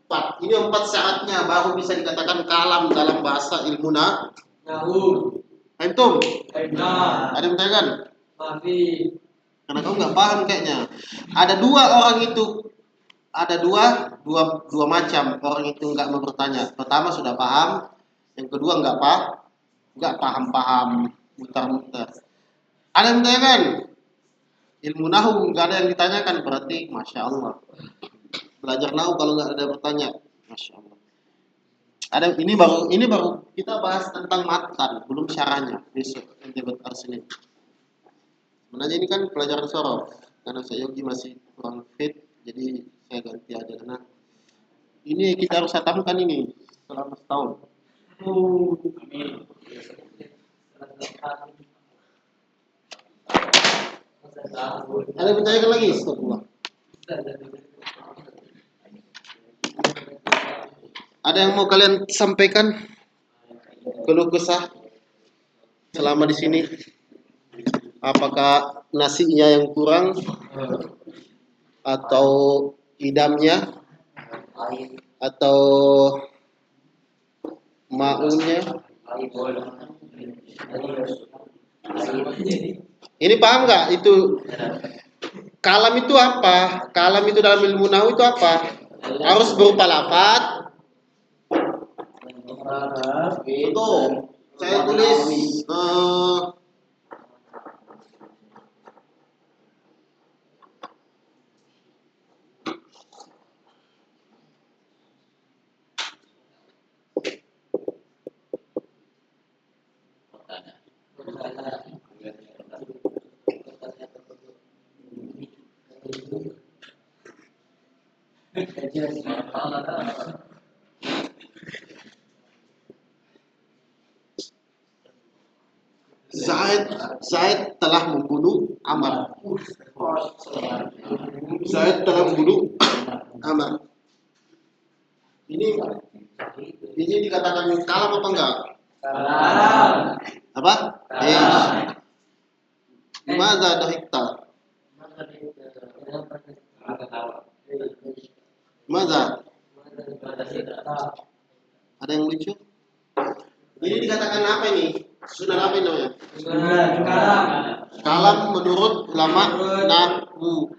empat. Ini empat syaratnya baru bisa dikatakan kalam dalam bahasa ilmu nahu. Antum? Ada yang bertanya kan? Karena kamu nggak paham kayaknya. Ada dua orang itu, ada dua macam orang itu nggak mau bertanya. Pertama sudah paham, yang kedua nggak paham, mutar-mutar. Ada yang bertanya kan? Ilmu nahu nggak ada yang ditanyakan, berarti masya Allah. Belajar nahu kalau nggak ada bertanya, masya Allah. Ini baru kita bahas tentang matan, belum syarahnya. Besok nanti berkali Senin. Sebenarnya ini kan pelajaran sorof, karena saya Yogi masih kurang fit, jadi saya ganti aja karena ini kita harus hatamkan ini selama setahun. Amin. Ada yang bertanya lagi? Astagfirullah. Ada yang mau kalian sampaikan? Keluh kesah selama di sini? Apakah nasinya yang kurang atau idamnya atau maunya? Ini paham nggak? Itu kalam itu apa? Kalam itu dalam ilmu nahu itu apa? Harus berupa lafaz. Itu saya tulis Zaid telah membunuh Amr. Zaid telah membunuh Amr. Ini dikatakan kalam apa enggak? Kalam. Apa? Kalam. Gimana dahikta? Mada? Ada yang lucu? Ini dikatakan apa ini? Sunan apa ini namanya? Sunan kalam. Kalam menurut ulama nahwu.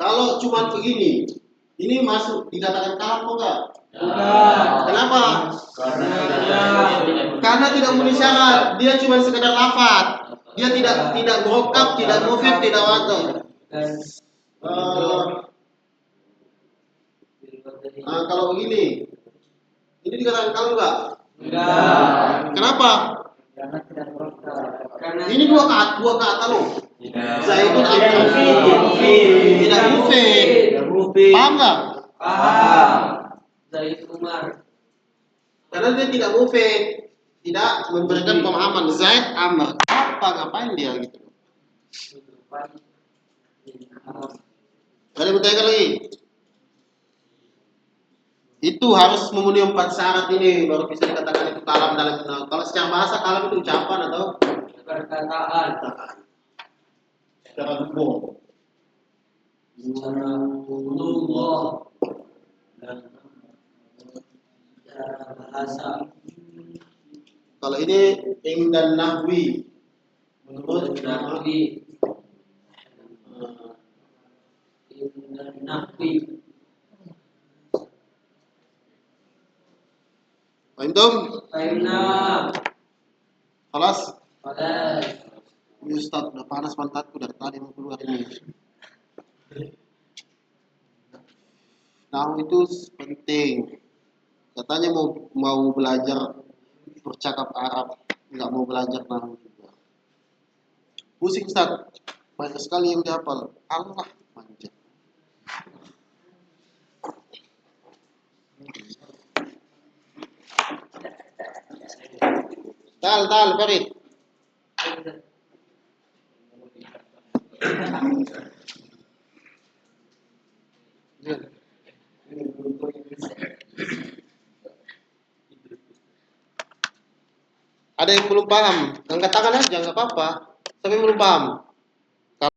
Kalau cuma begini, ini masuk dikatakan kalam apa enggak? Bukan. Kenapa? Karena tidak memenuhi syarat. Dia cuma sekedar lafaz. Dia tidak murokkab, tidak mufid, tidak wadh. Kalau begini, ini dikatakan kalam enggak? Enggak. Kenapa? Karena tidak murokkab. Ini dua kata loh. Zaitun tidak mufid. Paham nggak? Paham. Zaid Umar. Karena dia tidak mufid, tidak memberikan pemahaman. Zaid Amr, ngapain dia gitu? Ada yang bertanya lagi? Itu harus memenuhi 4 syarat ini baru bisa dikatakan itu kalam dalam. Kalau secara bahasa kalam itu ucapan atau perkataan secara hukum. secara lugah dan secara bahasa. Kalau ini dan nahwi menurut Nahwi dan nahwi. Antum? Faina Kelas? pada Ustaz, udah panas pantatku dari tadi mau keluar ini. Nahwu itu penting. Katanya mau belajar bercakap Arab, nggak mau belajar nahwu juga. Pusing Ustaz, banyak sekali yang dihafal. Allah manja. Tal, Farid. Ada yang belum paham, angkat tangan aja nggak apa-apa. Tapi belum paham.